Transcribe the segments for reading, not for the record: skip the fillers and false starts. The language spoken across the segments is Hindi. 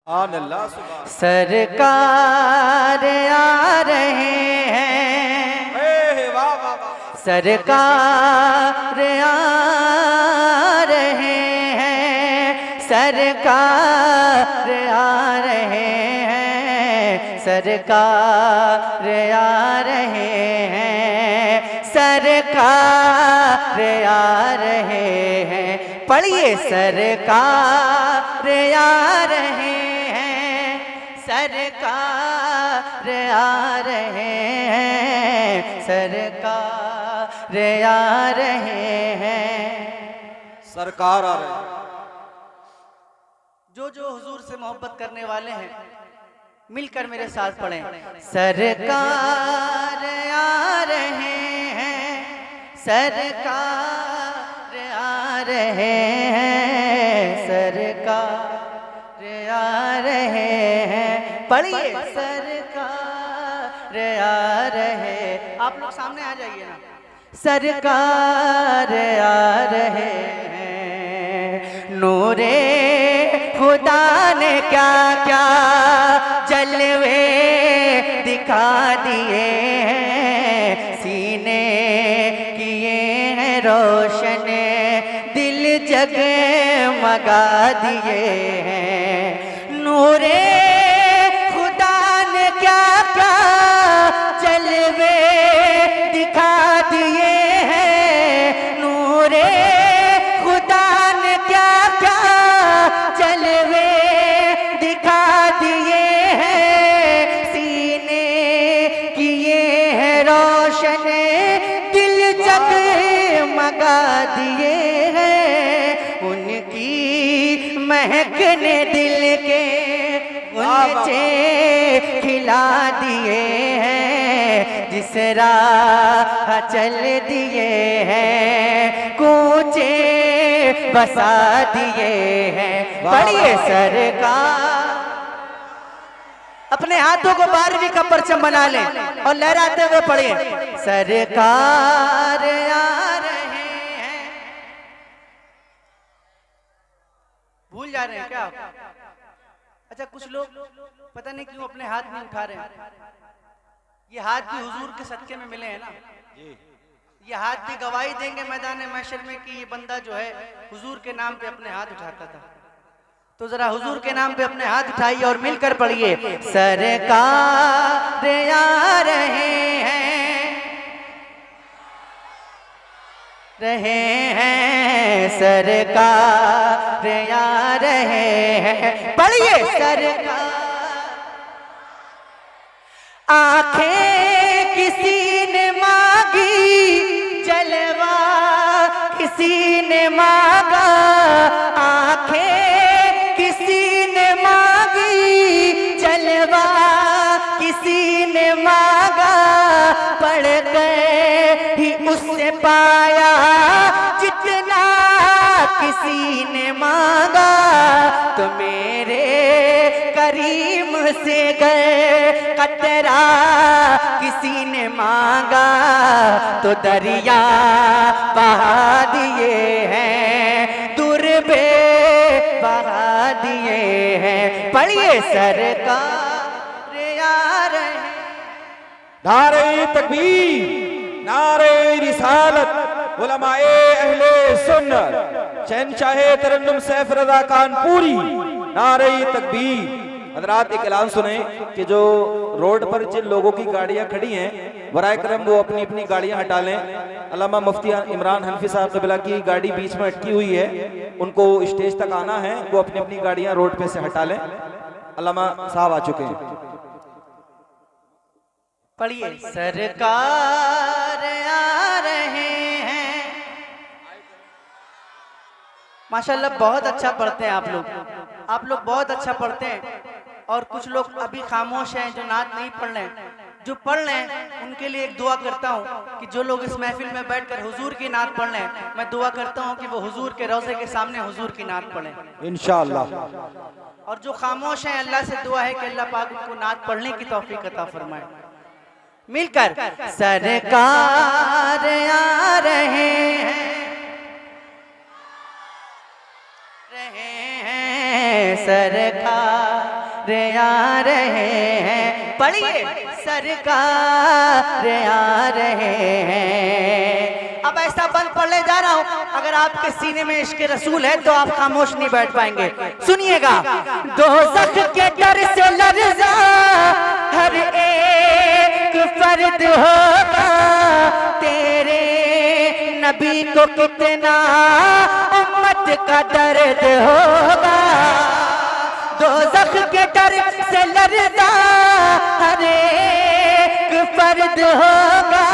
सरकार आ रहे हैं, सरकार आ रहे हैं, सरकार आ रहे हैं, सरकार आ रहे हैं, सरकार आ रहे हैं। पढ़िए, सरकार आ रहे हैं, सरकार आ रहे हैं, सरकार आ रहे हैं, सरकार आ रहे हैं। जो हुजूर से मोहब्बत करने वाले हैं मिलकर मेरे साथ पढ़ें। सरकार आ रहे हैं, सरकार आ रहे हैं, सरकार आ रहे हैं। पढ़िए, सरकार आ रहे। आप लोग सामने आ जाइए ना। सरकार आ रहे हैं, नूरे खुदा ने क्या क्या जलवे दिखा दिए हैं, सीने किए हैं रोशन, दिल जगमगा दिए हैं। नूरे खुदा ने क्या क्या जलवे दिखा दिए हैं, नूरे खुदा ने क्या क्या जलवे दिखा दिए हैं, सीने किए हैं रोशन, दिल जगमगा दिए हैं। उनकी महक ने दिल के गुलचे खिला दिए हैं, जिस राह चल दिए हैं कूचे बसा दिए हैं। पढ़िए, सरकार। अपने हाथों को 12वीं का परचम बना लें और लहराते हुए पढ़िए, सरकार आ रहे हैं। भूल जा रहे हैं क्या आप? अच्छा, कुछ लोग पता नहीं क्यों अपने हाथ नहीं उठा रहे हैं। ये हाथ भी हुजूर के सदके में मिले हैं ना। ये हाथ भी गवाही देंगे मैदान महशर में कि ये बंदा जो है हुजूर के नाम पे अपने हाथ उठाता था। तो जरा हुजूर के नाम पे अपने हाथ उठाइए और मिलकर पढ़िए, सरकार आ रहे हैं, सरकार आ रहे हैं। पढ़िए, सरकार। आंखें किसी ने मांगी, जलवा किसी ने मांगा, आंखें किसी ने मांगी, जलवा किसी ने मांगा, पढ़ कर ही उससे पाया जितना किसी ने मांगा। तो मेरे करीम से गए कतरा किसी ने मांगा, तो दरिया बहा दिए हैं, दुर्बे बहा दिए हैं। पढ़िए, सरकार आ रहे हैं। नारे तकबीर, नारे रिसालत, उलमाए अहले सुन्नत, शहंशाहे तरन्नुम सैफ रज़ा कानपुरी, नारे तकबीर। हज़रात, एक ऐलान सुने कि जो रोड पर जिन लोगों की गाड़ियां खड़ी हैं, बराए करम वो अपनी अपनी गाड़ियां हटा लें। अल्लामा मुफ्ती इमरान हनफी साहब क़िबला की गाड़ी बीच में अटकी हुई है, उनको स्टेज तक आना है, वो अपनी अपनी गाड़ियां रोड पे से हटा लें। अल्लामा साहब आ चुके हैं। पढ़िए, सरकार आ रहे हैं। माशाल्लाह, बहुत अच्छा पढ़ते हैं आप लोग बहुत अच्छा पढ़ते हैं। और कुछ लोग अभी खामोश हैं जो नात नहीं पढ़ रहे हैं। जो पढ़ रहे हैं उनके लिए एक दुआ करता हूँ कि जो लोग इस महफिल में बैठकर हुजूर की नात पढ़ रहे हैं, मैं दुआ करता हूँ कि वो हुजूर के रोज़े के सामने हुजूर की नात पढ़ें इंशाअल्लाह। और जो खामोश हैं, अल्लाह से दुआ है कि अल्लाह पाक उनको नात पढ़ने की तौफीक अता फरमाए। मिलकर सरकार आ रहे हैं, सरकार आ रहे हैं। पढ़िए सरकार आ रहे हैं। अब ऐसा बंद पढ़ने जा रहा हूं, अगर आपके सीने में इश्क रसूल है तो आप खामोश नहीं बैठ पाएंगे। सुनिएगा। दोज़ख के डर से लर्ज़ा हर एक फर्द होगा, तेरे नबी को कितना उम्मत का दर्द होगा। दोज़ख के डर से लर्ज़ा हर एक फर्द होगा,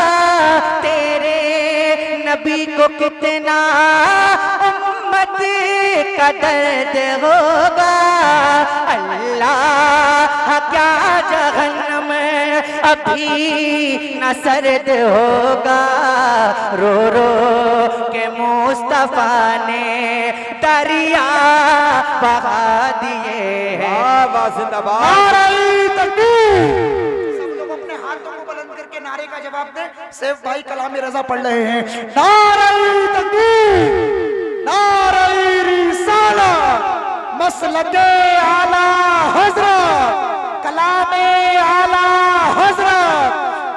तेरे नबी को कितना उम्मत का दर्द होगा। अल्लाह क्या जहन्नम अभी न सर्द होगा, रो रो के मुस्तफा ने दरिया बहा दिए हैं। नारे तकबीर। सब लोग अपने हाथों को बुलंद करके नारे का जवाब दें। सैफ भाई कलाम रजा पढ़ रहे हैं। नारे तकबीर, नारे रिसालत, मसलके आला हजरत, कलामे आला हजरत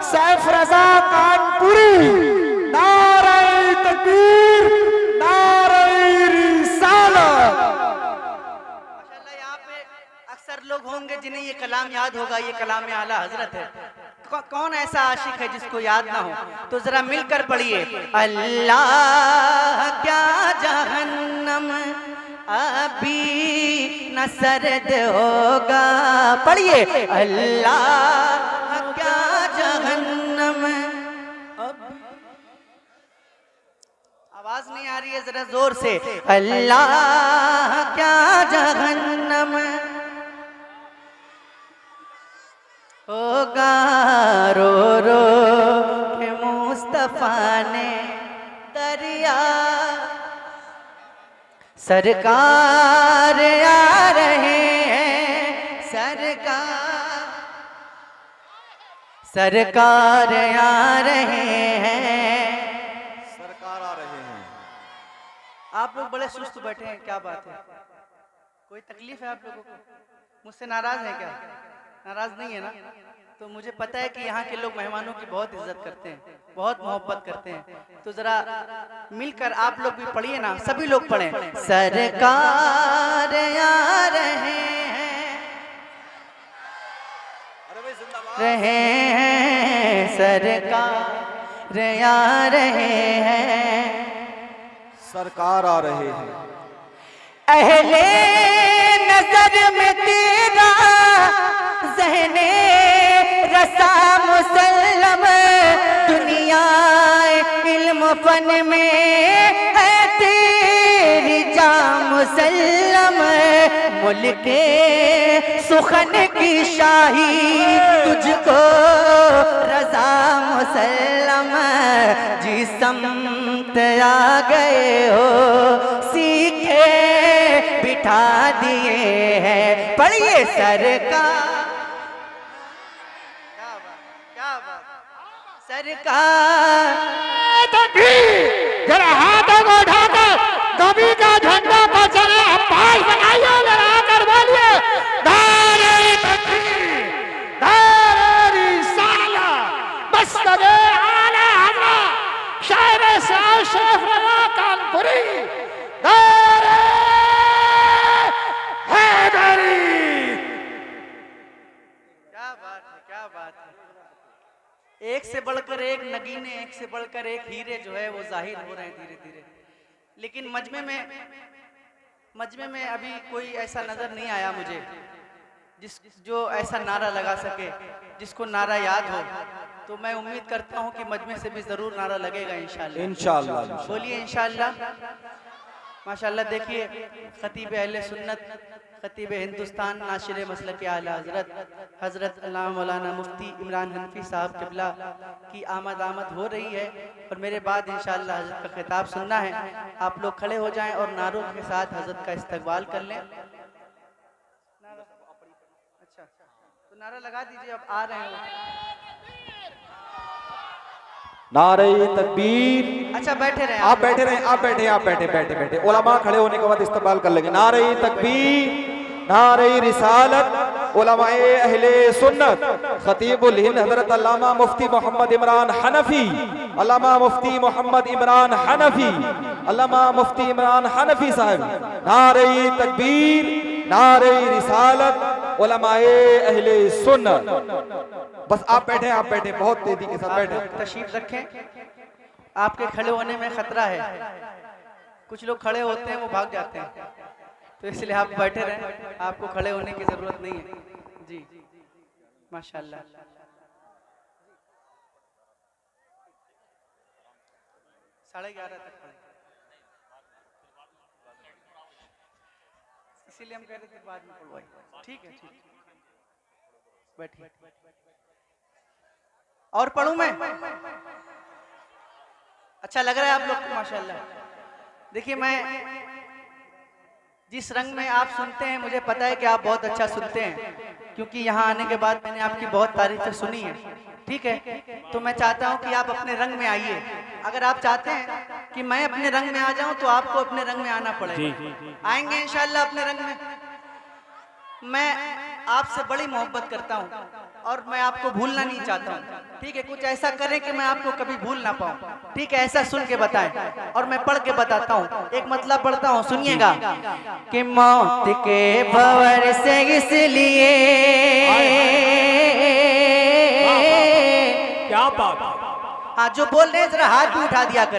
सैफ रजा कानपुरी। नारे तकबीर, नारे रिसालत। माशाल्लाह यहाँ पे अक्सर लोग होंगे जिन्हें ये कलाम याद होगा, ये कलाम आला हजरत है। कौन ऐसा आशिक है जिसको याद ना हो? तो जरा मिलकर पढ़िए। अल्लाह क्या जहन्नम अभी न सर्द होगा। पढ़िए। अल्लाह क्या जहन्नम, आवाज नहीं आ रही है, जरा जोर से। अल्लाह क्या जहन्नम होगा, रो रो के मुस्तफा ने दरिया। सरकार आ रहे हैं, सरकार आ रहे हैं। सरकार आ रहे हैं। आप लोग बड़े सुस्त बैठे हैं, क्या बात है? कोई तकलीफ है आप लोगों को? मुझसे नाराज है क्या? नाराज नहीं है ना? तो मुझे पता है कि यहाँ के लोग मेहमानों की बहुत इज्जत करते हैं, बहुत मोहब्बत करते हैं। तो जरा मिलकर आप लोग भी पढ़िए ना, सभी लोग पढ़ें। सरकार आ रहे हैं, सरकार आ रहे हैं, सरकार आ रहे हैं। अहले नजर में तेरा ज़हने रसा मुसल्लम, दुनिया इल्म फन में है तेरी जा मुसल्लम। मुल्के सुखन की शाही तुझको रजा मुसल्लम, जिसमत आ गए हो सीखे बिठा दिए हैं। पढ़िए। सरकार, क्या बात, सरकार। जरा हाथों को उठाकर नबी का झंडा पर चले अब्बास बनाइए, जरा आकर बोलिए नारे तकबीर, नारे रिसालत, मसलके आला हजरत शायर साहब सैफ रजा कानपुरी। नारे हैदरी। क्या बात है, क्या बात है। एक से बढ़कर एक नगीने, एक से बढ़कर एक हीरे जो है वो जाहिर हो रहे हैं धीरे धीरे। लेकिन मजमे में अभी कोई ऐसा नजर नहीं आया मुझे जो ऐसा नारा लगा सके, जिसको नारा याद हो। तो मैं उम्मीद करता हूँ कि मजमे से भी जरूर नारा लगेगा इंशाल्लाह। इंशाल्लाह। बोलिए इंशाल्लाह। माशाल्लाह। देखिए खतीब अहले सुन्नत, खतीब हिंदुस्तान, नाशिर मसलके आला हजरत हजरत अल्लामा मौलाना मुफ्ती इमरान हनफी साहब क़िबला की आमद हो रही है और मेरे बाद इंशाअल्लाह हजरत का खिताब सुनना है। आप लोग खड़े हो जाएं और नारों के साथ हजरत का इस्तकबाल कर लें। अच्छा, तो नारा लगा दीजिए, अब आ रहे हैं। नारे तकबीर। अच्छा बैठे रहे, आप बैठे रहे, आप बैठे, आप बैठे, बैठे बैठे। उलमा खड़े होने के बाद इस्तकबाल कर लेंगे। नारे तकबीर, नारे रिसालत, उलमाए अहले सुन्नत, खतीबुल हिंद हजरत अल्लामा मुफ्ती मोहम्मद इमरान हनफी, अल्लामा मुफ्ती मोहम्मद इमरान हनफी, अल्लामा मुफ्ती इमरान हनफी साहब, नारे तकबीर, नारे रिसालत, उलमाए अहले सुन्नत। बस आप बैठे, आप बैठे, बहुत तेजी के साथ आप बैठे। लोग तशरीफ रखें, आपके खड़े होने में खतरा है। कुछ लोग खड़े होते हैं वो भाग जाते हैं, तो इसलिए आप बैठे रहें, आपको खड़े होने की जरूरत नहीं है। जी माशाल्लाह। साढ़े 11 तक खड़े, इसीलिए हम कह रहे थे बाद में पढ़वाइए। ठीक है, ठीक, बैठिए। और पढ़ूं मैं? अच्छा लग रहा है आप लोग को माशाल्लाह। देखिए, मैं जिस रंग में आप सुनते हैं, मुझे पता है कि आप बहुत अच्छा सुनते हैं, क्योंकि यहाँ आने के बाद मैंने आपकी बहुत तारीफें सुनी है। ठीक है, तो मैं चाहता हूँ कि आप अपने रंग में आइए। अगर आप चाहते हैं कि मैं अपने रंग में आ जाऊं, तो आपको अपने रंग में आना पड़ेगा। आएंगे इंशाल्लाह अपने रंग में। मैं आपसे बड़ी मोहब्बत करता हूँ और मैं आपको भूलना नहीं चाहता हूँ। ठीक है, कुछ ऐसा करें कि मैं आपको कभी भूल ना पाऊँ। ठीक है, ऐसा सुन के बताएं और मैं पढ़ के बताता हूँ। एक मतलब पढ़ता हूँ, सुनिएगा। कि मौत के भंवर से इसलिए, क्या बात। हाँ जो बोल रहे हैं जरा हाथ भी उठा दिया कर।